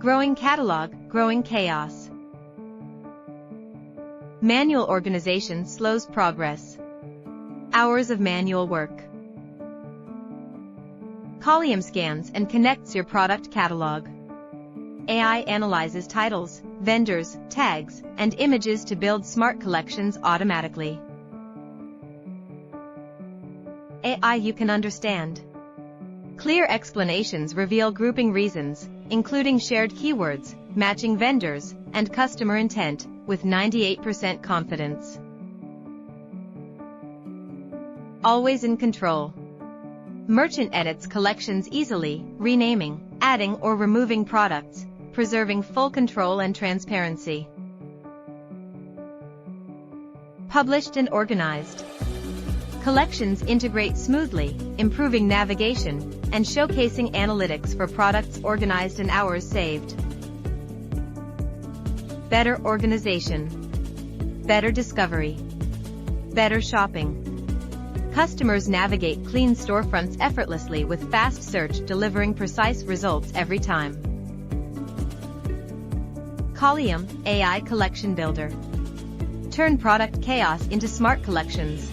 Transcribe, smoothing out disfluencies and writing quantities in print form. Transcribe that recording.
Growing catalog, growing chaos. Manual organization slows progress. Hours of manual work. Colliom scans and connects your product catalog. AI analyzes titles, vendors, tags, and images to build smart collections automatically. AI you can understand. Clear explanations reveal grouping reasons, including shared keywords, matching vendors, and customer intent, with 98% confidence. Always in control. Merchant edits collections easily, renaming, adding or removing products, preserving full control and transparency. Published and organized. Collections integrate smoothly, improving navigation, and showcasing analytics for products organized and hours saved. Better organization. Better discovery. Better shopping. Customers navigate clean storefronts effortlessly with fast search delivering precise results every time. Colliom, AI Collection Builder. Turn product chaos into smart collections.